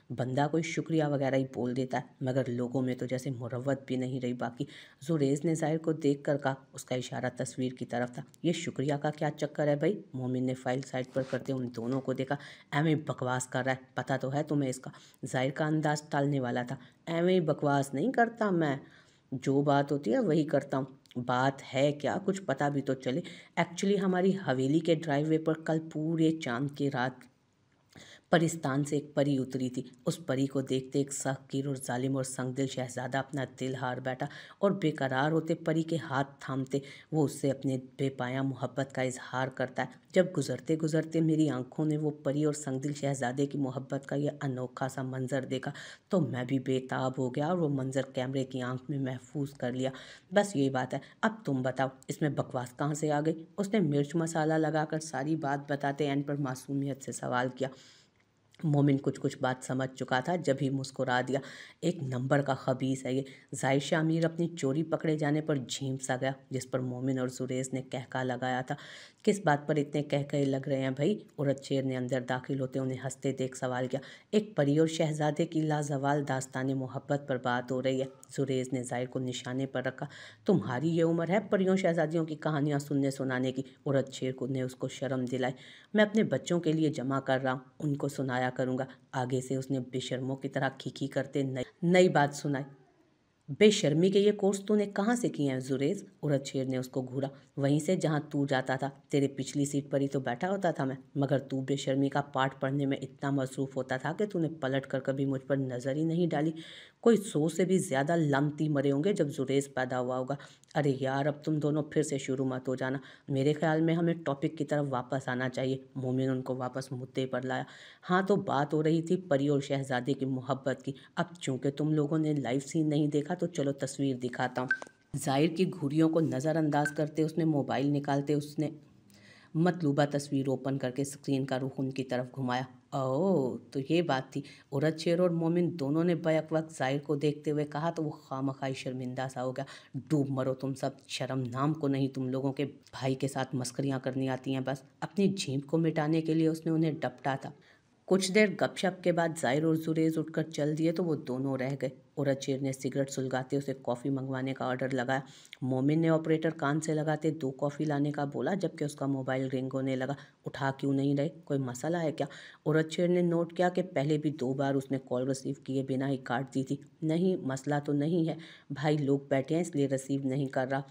बंदा कोई शुक्रिया वगैरह ही बोल देता है, मगर लोगों में तो जैसे मुरव्वत भी नहीं रही बाकी। जुरेज ने ज़ाहिर को देख कर कहा, उसका इशारा तस्वीर की तरफ था। ये शुक्रिया का क्या चक्कर है भाई? मोमिन ने फाइल साइड पर करते उन दोनों को देखा। एवं ही बकवास कर रहा है, पता तो है तुम्हें इसका। ज़ाहिर का अंदाज टालने वाला था। एवं ही बकवास नहीं करता मैं, जो बात होती है वही करता हूँ। बात है क्या, कुछ पता भी तो चले। एक्चुअली हमारी हवेली के ड्राइववे पर कल पूरे चांद की रात परिस्तान से एक परी उतरी थी। उस परी को देखते एक सहकीर और जालिम और संगदिल शहजादा अपना दिल हार बैठा और बेकरार होते परी के हाथ थामते वो उससे अपने बेपाया मोहब्बत का इजहार करता है। जब गुजरते गुजरते मेरी आंखों ने वो परी और संगदिल शहजादे की मोहब्बत का यह अनोखा सा मंजर देखा तो मैं भी बेताब हो गया और वो मंजर कैमरे की आंख में महफूज कर लिया। बस यही बात है, अब तुम बताओ इसमें बकवास कहाँ से आ गई? उसने मिर्च मसाला लगाकर सारी बात बताते एंड पर मासूमियत से सवाल किया। मोमिन कुछ कुछ बात समझ चुका था, जब ही मुस्कुरा दिया। एक नंबर का खबीस है ये। जाहिर शाह अमीर अपनी चोरी पकड़े जाने पर झीम सा गया, जिस पर मोमिन और जुरेज ने कहका लगाया था। किस बात पर इतने कहकहे लग रहे हैं भाई? उरद शेर ने अंदर दाखिल होते उन्हें हंसते देख सवाल किया। एक परी और शहजादे की लाजवाल दास्तान मोहब्बत पर बात हो रही है। जुरेज ने जाहिर को निशाने पर रखा। तुम्हारी ये उम्र है परियों शहजादियों की कहानियाँ सुनने सुनाने की? उरद शेर को ने उसको शर्म दिलाई। मैं अपने बच्चों के लिए जमा कर रहा हूँ, उनको सुनाया करूँगा। आगे से उसने बेशर्मों की तरह खीखी करते नई नई बात सुनाई। बेशर्मी के ये कोर्स तूने कहाँ से किए हैं जुरेज? उरद शेर ने उसको घूरा। वहीं से जहाँ तू जाता था, तेरे पिछली सीट पर ही तो बैठा होता था मैं। मगर तू बेशर्मी का पाठ पढ़ने में इतना मसरूफ होता था कि तूने पलट कर कभी मुझ पर नज़र ही नहीं डाली। कोई 100 से भी ज़्यादा लानती मरे होंगे जब जुरेज पैदा हुआ होगा। अरे यार, अब तुम दोनों फिर से शुरू मत हो जाना। मेरे ख्याल में हमें टॉपिक की तरफ वापस आना चाहिए। मोमिन उनको वापस मुद्दे पर लाया। हाँ, तो बात हो रही थी परी और शहजादे की मोहब्बत की। अब चूंकि तुम लोगों ने लाइव सीन नहीं देखा तो चलो तस्वीर दिखाता हूँ। जाहिर की घुरियों को नज़रअंदाज करते उसने मोबाइल निकालते उसने मतलूबा तस्वीर ओपन करके स्क्रीन का रुख उनकी तरफ घुमाया। ओह, तो ये बात थी। उरद शेर और मोमिन दोनों ने बैक वक्त जाहिर को देखते हुए कहा तो वो खामखाई शर्मिंदा सा हो गया। डूब मरो तुम सब, शर्म नाम को नहीं तुम लोगों के भाई के साथ मस्करियाँ करनी आती हैं बस। अपनी झींप को मिटाने के लिए उसने उन्हें डपटा था। कुछ देर गपशप के बाद जाहिर और जुरेज उठकर चल दिए तो वो दोनों रह गए। उरद शेर ने सिगरेट सुलगाते उसे कॉफ़ी मंगवाने का ऑर्डर लगाया। मोमिन ने ऑपरेटर कान से लगाते 2 कॉफ़ी लाने का बोला, जबकि उसका मोबाइल रिंग होने लगा। उठा क्यों नहीं रहे? कोई मसला है क्या? उरद शेर ने नोट किया कि पहले भी 2 बार उसने कॉल रिसीव किए बिना ही काट दी थी। नहीं, मसला तो नहीं है भाई, लोग बैठे हैं इसलिए रिसीव नहीं कर रहा।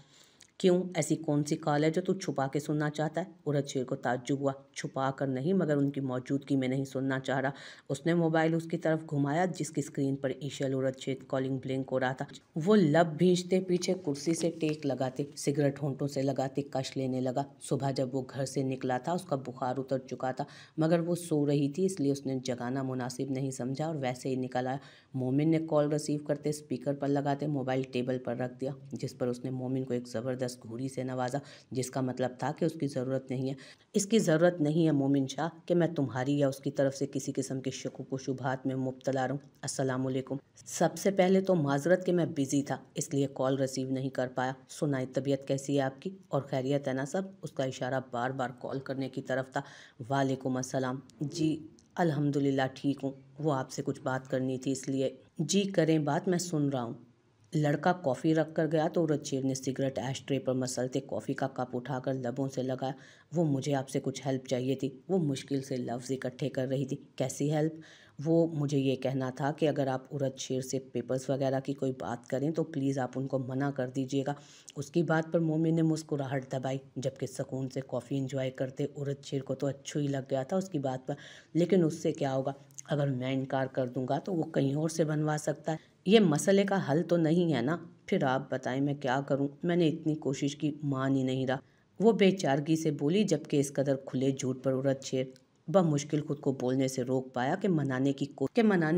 क्यों, ऐसी कौन सी कॉल है जो तू छुपा के सुनना चाहता है? उरद शेर को ताज्जुब हुआ। छुपा कर नहीं, मगर उनकी मौजूदगी में नहीं सुनना चाह रहा। उसने मोबाइल उसकी तरफ घुमाया जिसकी स्क्रीन पर ईशल उरद शेर कॉलिंग ब्लिंक हो रहा था। वो लब भींचते पीछे कुर्सी से टेक लगाते, सिगरेट होंठों से लगाते कश लेने लगा। सुबह जब वो घर से निकला था उसका बुखार उतर चुका था, मगर वो सो रही थी इसलिए उसने जगाना मुनासिब नहीं समझा और वैसे ही निकल आया। मोमिन ने कॉल रिसीव करते स्पीकर पर लगाते मोबाइल टेबल पर रख दिया, जिस पर उसने मोमिन को एक ज़बरदस्त घूरी से नवाजा, जिसका मतलब था कि उसकी ज़रूरत नहीं है। इसकी ज़रूरत नहीं है मोमिन शाह कि मैं तुम्हारी या उसकी तरफ से किसी किस्म के शकुक व शुबहात में मुब्तला रहूं। अस्सलामुअलैकुम। सबसे पहले तो माजरत कि मैं बिज़ी था इसलिए कॉल रिसीव नहीं कर पाया। सुनाई तबीयत कैसी है आपकी और खैरियत है ना सब? उसका इशारा बार बार कॉल करने की तरफ था। वालेकुम अस्सलाम। जी अल्हम्दुलिल्लाह ठीक हूँ। वो आपसे कुछ बात करनी थी इसलिए। जी करें बात, मैं सुन रहा हूँ। लड़का कॉफ़ी रख कर गया तो उरद शेर ने सिगरेट ऐश ट्रे पर मसलते कॉफ़ी का कप उठाकर लबों से लगाया। वो मुझे आपसे कुछ हेल्प चाहिए थी। वो मुश्किल से लफ्ज़ इकट्ठे कर रही थी। कैसी हेल्प? वो मुझे ये कहना था कि अगर आप उरद शेर से पेपर्स वगैरह की कोई बात करें तो प्लीज़ आप उनको मना कर दीजिएगा। उसकी बात पर मोमिन ने मुस्कुराहट दबाई, जबकि सुकून से कॉफ़ी इंजॉय करते उरद शेर को तो अच्छू ही लग गया था उसकी बात पर। लेकिन उससे क्या होगा? अगर मैं इनकार कर दूंगा तो वो कहीं और से बनवा सकता है। ये मसले का हल तो नहीं है ना? फिर आप बताएं मैं क्या करूं? मैंने इतनी कोशिश की, मान ही नहीं रहा। वो बेचारगी से बोली, जबकि इस कदर खुले झूठ पर उरद शेर बमुश्किल खुद को बोलने से रोक पाया कि मनाने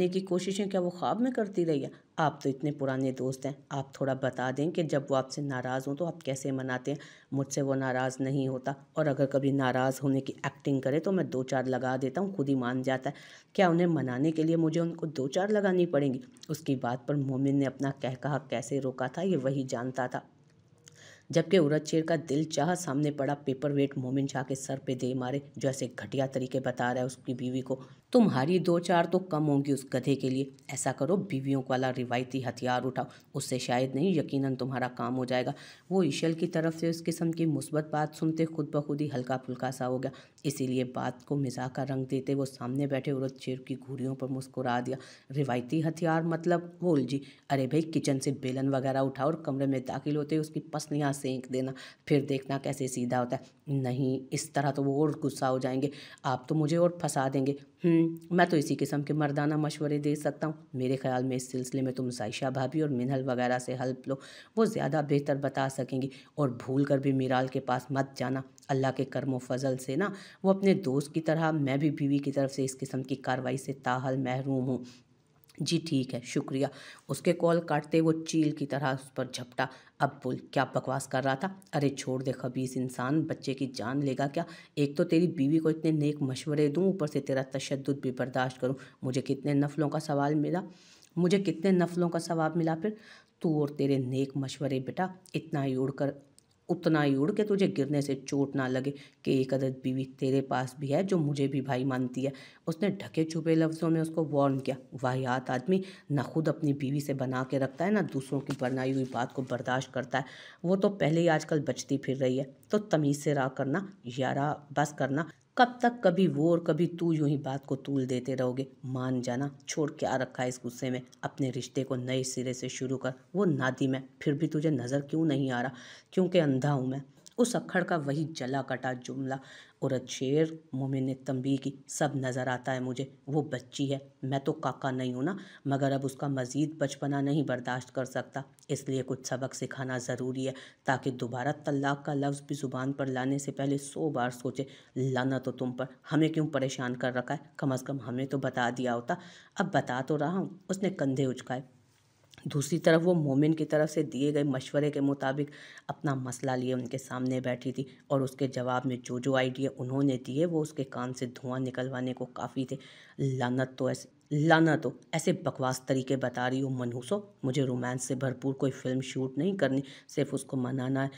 की कोशिशें क्या वो ख्वाब में करती रही है? आप तो इतने पुराने दोस्त हैं, आप थोड़ा बता दें कि जब वो आपसे नाराज़ हों तो आप कैसे मनाते हैं? मुझसे वो नाराज़ नहीं होता, और अगर कभी नाराज़ होने की एक्टिंग करे तो मैं 2-4 लगा देता हूँ, खुद ही मान जाता है। क्या उन्हें मनाने के लिए मुझे उनको 2-4 लगानी पड़ेंगी? उसकी बात पर मोमिन ने अपना कहकहा कैसे रोका था ये वही जानता था, जबकि उरद शेर का दिल चाह सामने पड़ा पेपर वेट मोमिन शाह के सर पे दे मारे, जो ऐसे घटिया तरीके बता रहा है उसकी बीवी को। तुम्हारी 2-4 तो कम होंगी उस गधे के लिए। ऐसा करो, बीवियों वाला रिवायती हथियार उठाओ, उससे शायद नहीं यकीनन तुम्हारा काम हो जाएगा। वो ईशल की तरफ से उस किस्म की मुस्बत बात सुनते खुद ब खुद ही हल्का फुल्का सा हो गया। इसीलिए बात को मिजाह का रंग देते वो सामने बैठे औरत की घुड़ियों पर मुस्कुरा दिया। रिवायती हथियार मतलब? वो उलझी। अरे भाई, किचन से बेलन वगैरह उठाओ और कमरे में दाखिल होते ही उसकी पसलियाँ सेंक देना, फिर देखना कैसे सीधा होता है। नहीं, इस तरह तो वो और गुस्सा हो जाएंगे, आप तो मुझे और फंसा देंगे। मैं तो इसी किस्म के मर्दाना मशवरे दे सकता हूँ। मेरे ख्याल में इस सिलसिले में तुम साइशा भाभी और मिनहल वगैरह से हेल्प लो, वो ज़्यादा बेहतर बता सकेंगी। और भूल कर भी मीराल के पास मत जाना। अल्लाह के कर्म फजल से ना, वो अपने दोस्त की तरह, मैं भी बीवी की तरफ से इस किस्म की कार्रवाई से ताहल महरूम हूँ। जी ठीक है, शुक्रिया। उसके कॉल काटते वो चील की तरह उस पर झपटा। अब बोल, क्या बकवास कर रहा था? अरे छोड़ दे खबीस इंसान, बच्चे की जान लेगा क्या? एक तो तेरी बीवी को इतने नेक मशवरे दूं, ऊपर से तेरा तशद्दुद भी बर्दाश्त करूं। मुझे कितने नफलों का सवाब मिला फिर? तू और तेरे नेक मशवरे बेटा, उतना ही उड़ के तुझे गिरने से चोट ना लगे कि एक अदद बीवी तेरे पास भी है जो मुझे भी भाई मानती है। उसने ढके छुपे लफ्ज़ों में उसको वार्न किया। वाहियात आदमी, ना खुद अपनी बीवी से बना के रखता है, ना दूसरों की बनाई हुई बात को बर्दाश्त करता है। वो तो पहले ही आजकल बचती फिर रही है, तो तमीज़ से रहा करना यारा, बस करना। कब तक कभी वो और कभी तू यूं ही बात को तूल देते रहोगे? मान जाना, छोड़ क्या रखा है इस गुस्से में, अपने रिश्ते को नए सिरे से शुरू कर। वो नादिम है, फिर भी तुझे नज़र क्यों नहीं आ रहा? क्योंकि अंधा हूँ मैं। उस अक्खड़ का वही जला कटा जुमला। औरत शेर, मोमिन ने तंबी की। सब नज़र आता है मुझे, वो बच्ची है, मैं तो काका नहीं हूँ ना, मगर अब उसका मज़ीद बचपना नहीं बर्दाश्त कर सकता। इसलिए कुछ सबक सिखाना ज़रूरी है, ताकि दोबारा तलाक का लफ्ज़ भी ज़ुबान पर लाने से पहले 100 बार सोचे। लाना तो तुम पर, हमें क्यों परेशान कर रखा है? कम अज़ कम हमें तो बता दिया होता। अब बता तो रहा हूँ। उसने कंधे उचकाए। दूसरी तरफ वो मोमिन की तरफ से दिए गए मशवरे के मुताबिक अपना मसला लिए उनके सामने बैठी थी, और उसके जवाब में जो जो आइडिया उन्होंने दिए वो उसके कान से धुआं निकलवाने को काफ़ी थे। लानत हो, ऐसे बकवास तरीके बता रही हो मनहूसो। मुझे रोमांस से भरपूर कोई फिल्म शूट नहीं करनी, सिर्फ उसको मनाना है।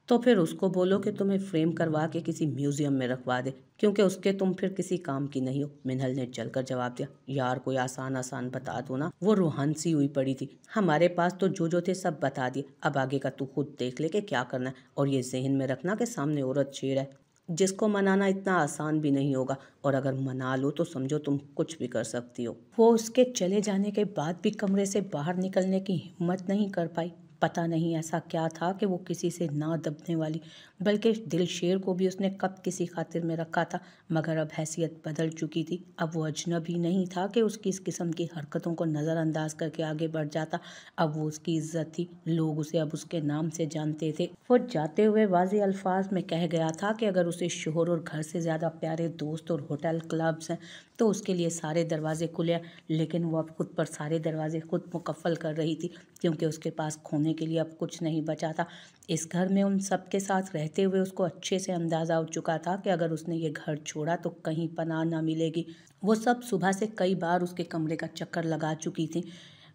तो फिर उसको बोलो कि तुम्हें फ्रेम करवा के किसी म्यूजियम में रखवा दे, क्योंकि उसके तुम फिर किसी काम की नहीं हो। मिनहल ने जलकर जवाब दिया। यार कोई आसान आसान बता दो ना। वो रूहान सी हुई पड़ी थी। हमारे पास तो जो जो थे सब बता दिए, अब आगे का तू खुद देख ले कि क्या करना है। और ये जहन में रखना कि सामने औरत शेर है, जिसको मनाना इतना आसान भी नहीं होगा, और अगर मना लो तो समझो तुम कुछ भी कर सकती हो। वो उसके चले जाने के बाद भी कमरे से बाहर निकलने की हिम्मत नहीं कर पाई। पता नहीं ऐसा क्या था कि वो किसी से ना दबने वाली, बल्कि दिल शेर को भी उसने कब किसी खातिर में रखा था, मगर अब हैसियत बदल चुकी थी। अब वो अजनबी नहीं था कि उसकी इस किस्म की हरकतों को नज़रअंदाज करके आगे बढ़ जाता। अब वो उसकी इज्जत थी, लोग उसे अब उसके नाम से जानते थे। वो जाते हुए वाज़े अल्फाज में कह गया था कि अगर उसे शोहर और घर से ज़्यादा प्यारे दोस्त और होटल क्लब्स हैं तो उसके लिए सारे दरवाजे खुले हैं, लेकिन वो अब खुद पर सारे दरवाजे खुद मुकफ़ल कर रही थी, क्योंकि उसके पास खोने के लिए अब कुछ नहीं बचा था। इस घर में उन सब के साथ रहते हुए उसको अच्छे से अंदाज़ा हो चुका था कि अगर उसने ये घर छोड़ा तो कहीं पनाह ना मिलेगी। वो सब सुबह से कई बार उसके कमरे का चक्कर लगा चुकी थी,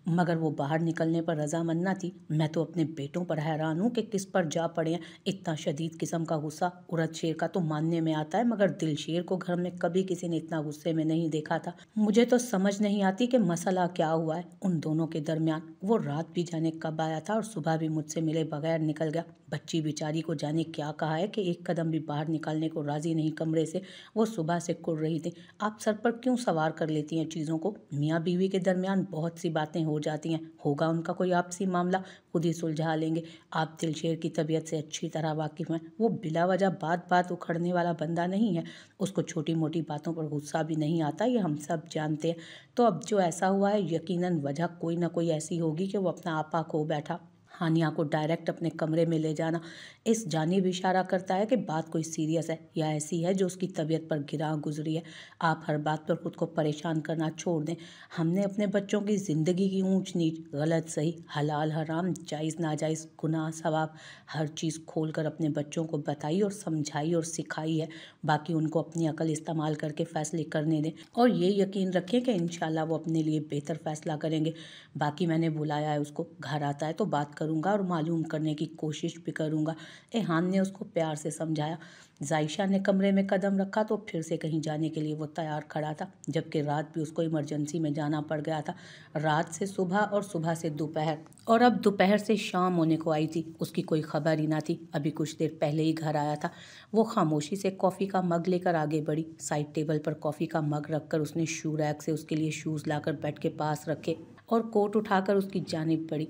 मगर वो बाहर निकलने पर रजामंद न थी। मैं तो अपने बेटों पर हैरान हूँ कि किस पर जा पड़े हैं। इतना शदीद किस्म का गुस्सा। उरद शेर का तो मानने में आता है, मगर दिल शेर को घर में कभी किसी ने इतना गुस्से में नहीं देखा था। मुझे तो समझ नहीं आती कि मसला क्या हुआ है उन दोनों के दरमियान। वो रात भी जाने कब आया था और सुबह भी मुझसे मिले बगैर निकल गया। बच्ची बेचारी को जाने क्या कहा है कि एक कदम भी बाहर निकलने को राजी नहीं कमरे से। वो सुबह से कुड़ रही थी। आप सर पर क्यों सवार कर लेती हैं चीज़ों को? मियाँ बीवी के दरमियान बहुत सी बातें हो जाती हैं, होगा उनका कोई आपसी मामला, खुद ही सुलझा लेंगे। आप दिलशेर की तबीयत से अच्छी तरह वाकिफ़ हैं। वो बिला वजह बात बात उखड़ने वाला बंदा नहीं है। उसको छोटी मोटी बातों पर गुस्सा भी नहीं आता, ये हम सब जानते हैं। तो अब जो ऐसा हुआ है, यकीनन वजह कोई ना कोई ऐसी होगी कि वो अपना आपा खो बैठा। हानिया को डायरेक्ट अपने कमरे में ले जाना इस जानिब इशारा करता है कि बात कोई सीरियस है या ऐसी है जो उसकी तबीयत पर गिरा गुजरी है। आप हर बात पर खुद को परेशान करना छोड़ दें। हमने अपने बच्चों की ज़िंदगी की ऊंच नीच, गलत सही, हलाल हराम, जायज़ नाजायज़, गुनाह सवाब, हर चीज़ खोल कर अपने बच्चों को बताई और समझाई और सिखाई है। बाकी उनको अपनी अकल इस्तेमाल करके फ़ैसले करने दें, और ये यकीन रखें कि इंशाल्लाह वो अपने लिए बेहतर फ़ैसला करेंगे। बाकी मैंने बुलाया है उसको, घर आता है तो बात करूँ करूँगा और मालूम करने की कोशिश भी करूँगा। एहान ने उसको प्यार से समझाया। जायशा ने कमरे में कदम रखा तो फिर से कहीं जाने के लिए वो तैयार खड़ा था, जबकि रात भी उसको इमरजेंसी में जाना पड़ गया था। रात से सुबह और सुबह से दोपहर और अब दोपहर से शाम होने को आई थी। उसकी कोई खबर ही ना थी। अभी कुछ देर पहले ही घर आया था। वो खामोशी से कॉफ़ी का मग लेकर आगे बढ़ी। साइड टेबल पर कॉफ़ी का मग रखकर उसने शू रैक से उसके लिए शूज़ लाकर बेड के पास रखे और कोट उठाकर उसकी जानिब बढ़ी।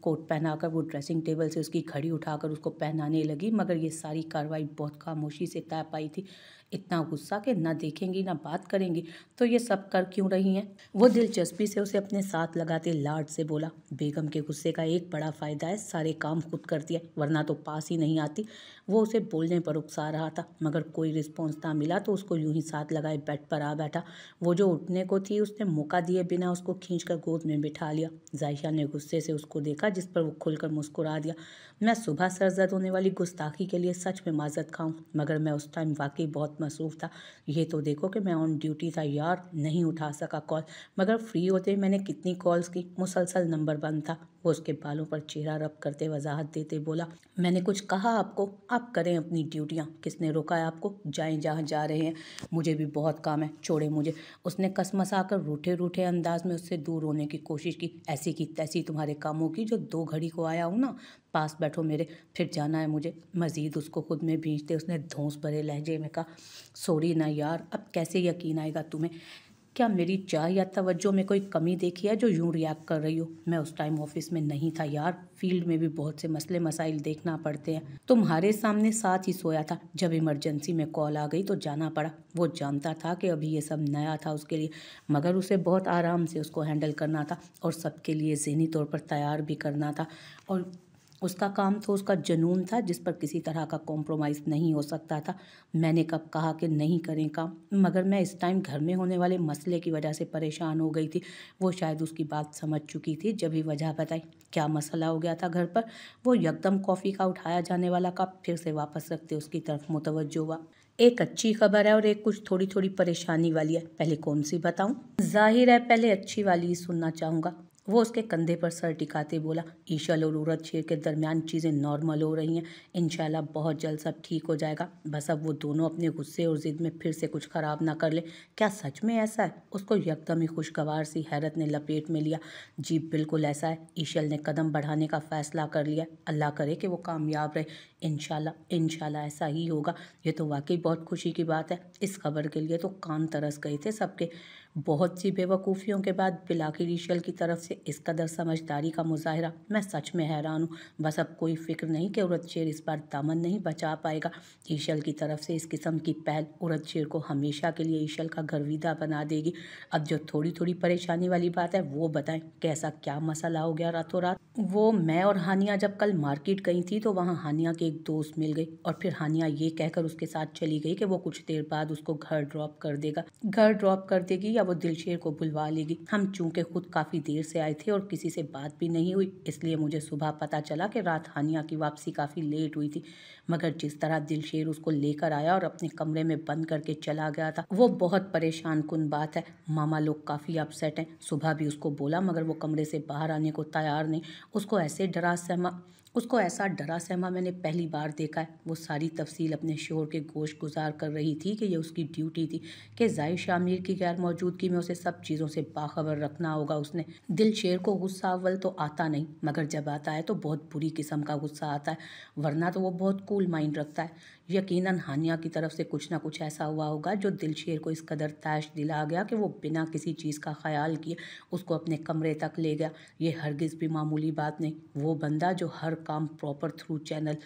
कोट पहनाकर वो ड्रेसिंग टेबल से उसकी घड़ी उठाकर उसको पहनाने लगी, मगर ये सारी कार्रवाई बहुत खामोशी से तय पाई थी। इतना गुस्सा कि ना देखेंगी ना बात करेंगी, तो ये सब कर क्यों रही हैं? वो दिलचस्पी से उसे अपने साथ लगाते लाड से बोला, बेगम के गुस्से का एक बड़ा फ़ायदा है, सारे काम खुद करती है, वरना तो पास ही नहीं आती। वो उसे बोलने पर उकसा रहा था, मगर कोई रिस्पॉन्स ना मिला तो उसको यूं ही साथ लगाए बेड पर आ बैठा। वो जो उठने को थी, उसने मौका दिए बिना उसको खींचकर गोद में बिठा लिया। जायशा ने गुस्से से उसको देखा, जिस पर वो खुलकर मुस्कुरा दिया। मैं सुबह सरजद होने वाली गुस्ताखी के लिए सच में माजरत खाऊं, मगर मैं उस टाइम वाकई बहुत मसरूफ़ था। ये तो देखो कि मैं ऑन ड्यूटी था यार, नहीं उठा सका कॉल, मगर फ्री होते मैंने कितनी कॉल्स की, मुसलसल नंबर बंद था। वो उसके बालों पर चेहरा रब करते वजाहत देते बोला, मैंने कुछ कहा आपको? आप करें अपनी ड्यूटियाँ, किसने रोका है आपको? जाएं जहाँ जा रहे हैं, मुझे भी बहुत काम है, छोड़े मुझे। उसने कसमसाकर रूठे रूठे अंदाज में उससे दूर होने की कोशिश की। ऐसी की तैसी तुम्हारे कामों की, जो 2 घड़ी को आया हूँ ना, पास बैठो मेरे, फिर जाना है मुझे। मजीद उसको खुद में भींचते उसने धौंस भरे लहजे में कहा, सॉरी ना यार, अब कैसे यकीन आएगा तुम्हें? क्या मेरी चाह या तवज्जो में कोई कमी देखी है जो यूं रिएक्ट कर रही हो? मैं उस टाइम ऑफिस में नहीं था यार, फील्ड में भी बहुत से मसले मसाइल देखना पड़ते हैं। तुम्हारे सामने साथ ही सोया था, जब इमरजेंसी में कॉल आ गई तो जाना पड़ा। वो जानता था कि अभी ये सब नया था उसके लिए, मगर उसे बहुत आराम से उसको हैंडल करना था और सबके लिए ज़हनी तौर पर तैयार भी करना था। और उसका काम तो उसका जुनून था, जिस पर किसी तरह का कॉम्प्रोमाइज़ नहीं हो सकता था। मैंने कब कहा कि नहीं करें काम, मगर मैं इस टाइम घर में होने वाले मसले की वजह से परेशान हो गई थी। वो शायद उसकी बात समझ चुकी थी जब ही वजह बताई। क्या मसला हो गया था घर पर? वो यकदम कॉफ़ी का उठाया जाने वाला कप फिर से वापस रखते उसकी तरफ मुतवज्जो हुआ। एक अच्छी खबर है और एक कुछ थोड़ी थोड़ी परेशानी वाली है, पहले कौन सी बताऊं? जाहिर है पहले अच्छी वाली ही सुनना चाहूँगा। वो उसके कंधे पर सर टिकाते बोला, ईशल और उरद शेर के दरमियान चीज़ें नॉर्मल हो रही हैं, इंशाल्लाह बहुत जल्द सब ठीक हो जाएगा। बस अब वो दोनों अपने गुस्से और ज़िद में फिर से कुछ ख़राब ना कर ले। क्या सच में ऐसा है? उसको यकदम ही खुशगवार सी हैरत ने लपेट में लिया। जी बिल्कुल ऐसा है। ईशल ने कदम बढ़ाने का फ़ैसला कर लिया। अल्लाह करे कि वो कामयाब रहे। इंशाल्लाह इंशाल्लाह ऐसा ही होगा। ये तो वाकई बहुत खुशी की बात है। इस खबर के लिए तो कान तरस गए थे सबके। बहुत सी बेवकूफ़ियों के बाद बिलाखिर ईशल की तरफ से इस कदर समझदारी का मुजाहरा, मैं सच में हैरान हूँ। बस अब कोई फिक्र नहीं कि उरद शेर इस बार दामन नहीं बचा पाएगा। ईशल की तरफ से इस किस्म की पहल उरद शेर को हमेशा के लिए ईशल का गर्विदा बना देगी। अब जो थोड़ी थोड़ी परेशानी वाली बात है वो बताएं, कैसा क्या मसला हो गया रातों रात? वो मैं और हानिया जब कल मार्केट गई थी तो वहाँ हानिया के एक दोस्त मिल गई और फिर हानिया ये कहकर उसके साथ चली गई कि वो कुछ देर बाद उसको घर ड्रॉप कर देगी या वो दिलशेर को बुलवा लेगी। हम चूंकि खुद काफ़ी देर से आए थे और किसी से बात भी नहीं हुई, इसलिए मुझे सुबह पता चला कि रात हानिया की वापसी काफ़ी लेट हुई थी। मगर जिस तरह दिलशेर उसको लेकर आया और अपने कमरे में बंद करके चला गया था, वो बहुत परेशान कुन बात है। मामा लोग काफ़ी अपसेट हैं। सुबह भी उसको बोला, मगर वो कमरे से बाहर आने को तैयार नहीं। उसको ऐसा डरा सहमा मैंने पहली बार देखा है। वो सारी तफसील अपने शोहर के गोश गुजार कर रही थी कि यह उसकी ड्यूटी थी कि जायशा आमिर की गैर मौजूदगी में उसे सब चीज़ों से बाखबर रखना होगा। उसने दिलशेर को गुस्सा अव्वल तो आता नहीं, मगर जब आता है तो बहुत बुरी किस्म का गुस्सा आता है, वरना तो वो बहुत कूल माइंड रखता है। यकीनन हानिया की तरफ से कुछ ना कुछ ऐसा हुआ होगा जो दिलशेर को इस कदर तैश दिला गया कि वो बिना किसी चीज़ का ख्याल किए उसको अपने कमरे तक ले गया। ये हरगिज़ भी मामूली बात नहीं। वो बंदा जो हर काम प्रॉपर थ्रू चैनल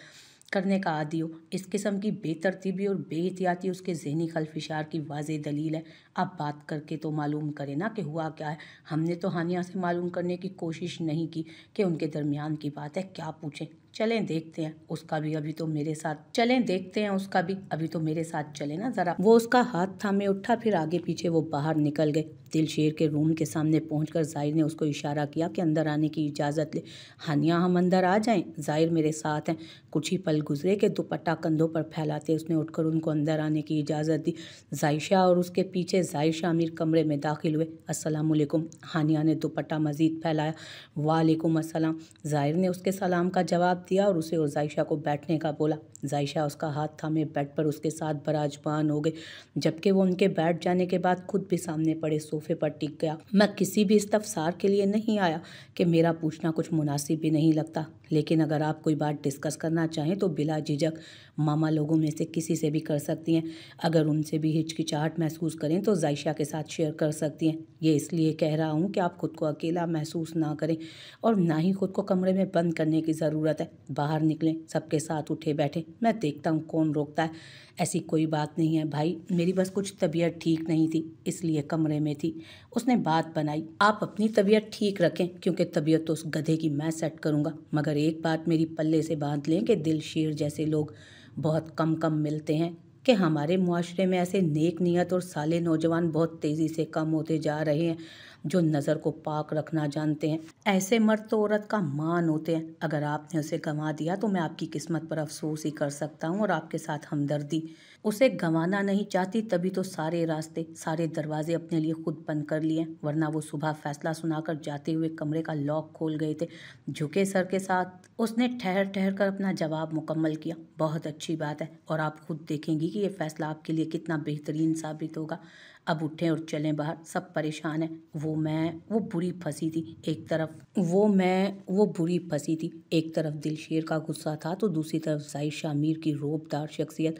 करने का आदी हो, इस किस्म की बेतरतीबी और बेहतियाती उसके ज़हनी खलफिशार की वाज़ेह दलील है। आप बात करके तो मालूम करें ना कि हुआ क्या है। हमने तो हानिया से मालूम करने की कोशिश नहीं की कि उनके दरमियान की बात है, क्या पूछें। चलें देखते हैं उसका भी अभी तो मेरे साथ चलें देखते हैं उसका भी अभी तो मेरे साथ चले ना ज़रा। वो उसका हाथ थामे उठा, फिर आगे पीछे वो बाहर निकल गए। दिलशेर के रूम के सामने पहुंचकर ज़ाहिर ने उसको इशारा किया कि अंदर आने की इजाज़त ले। हानिया, हम अंदर आ जाएं? ज़ाहिर मेरे साथ हैं। कुछ ही पल गुजरे कि दुपट्टा कंधों पर फैलाते उसने उठकर उनको अंदर आने की इजाज़त दी। जायशा और उसके पीछे जायशा अमीर कमरे में दाखिल हुए। अस्सलाम वालेकुम। हानिया ने दुपट्टा मज़ीद फैलाया। वालेकुम अस्सलाम। ज़ाहिर ने उसके सलाम का जवाब दिया और उसे और जायशा को बैठने का बोला। जायशा उसका हाथ थामे बेड पर उसके साथ बराजमान हो गई, जबकि वो उनके बैठ जाने के बाद खुद भी सामने पड़े सोफे पर टिक गया। मैं किसी भी इस्तफसार के लिए नहीं आया कि मेरा पूछना कुछ मुनासिब भी नहीं लगता, लेकिन अगर आप कोई बात डिस्कस करना चाहें तो बिला झिझक मामा लोगों में से किसी से भी कर सकती हैं। अगर उनसे भी हिचकिचाहट महसूस करें तो जायशा के साथ शेयर कर सकती हैं। ये इसलिए कह रहा हूँ कि आप खुद को अकेला महसूस ना करें और ना ही खुद को कमरे में बंद करने की ज़रूरत है। बाहर निकलें, सबके साथ उठे बैठे, मैं देखता हूँ कौन रोकता है। ऐसी कोई बात नहीं है भाई, मेरी बस कुछ तबीयत ठीक नहीं थी इसलिए कमरे में थी। उसने बात बनाई। आप अपनी तबीयत ठीक रखें, क्योंकि तबीयत तो उस गधे की मैं सेट करूँगा। मगर एक बात मेरी पल्ले से बांध लें कि दिलशेर जैसे लोग बहुत कम मिलते हैं, कि हमारे मुआशरे में ऐसे नेक नियत और साले नौजवान बहुत तेज़ी से कम होते जा रहे हैं, जो नज़र को पाक रखना जानते हैं। ऐसे मर्द तो औरत का मान होते हैं। अगर आपने उसे गंवा दिया तो मैं आपकी किस्मत पर अफसोस ही कर सकता हूँ और आपके साथ हमदर्दी। उसे गंवाना नहीं चाहती, तभी तो सारे रास्ते, सारे दरवाजे अपने लिए खुद बंद कर लिए, वरना वो सुबह फैसला सुनाकर जाते हुए कमरे का लॉक खोल गए थे। झुके सर के साथ उसने ठहर ठहर कर अपना जवाब मुकम्मल किया। बहुत अच्छी बात है, और आप खुद देखेंगी कि ये फैसला आपके लिए कितना बेहतरीन साबित होगा। अब उठें और चलें बाहर, सब परेशान हैं। वो बुरी फंसी थी एक तरफ वो बुरी फंसी थी। एक तरफ दिलशेर का गुस्सा था तो दूसरी तरफ जायशा अमीर की रौबदार शख्सियत।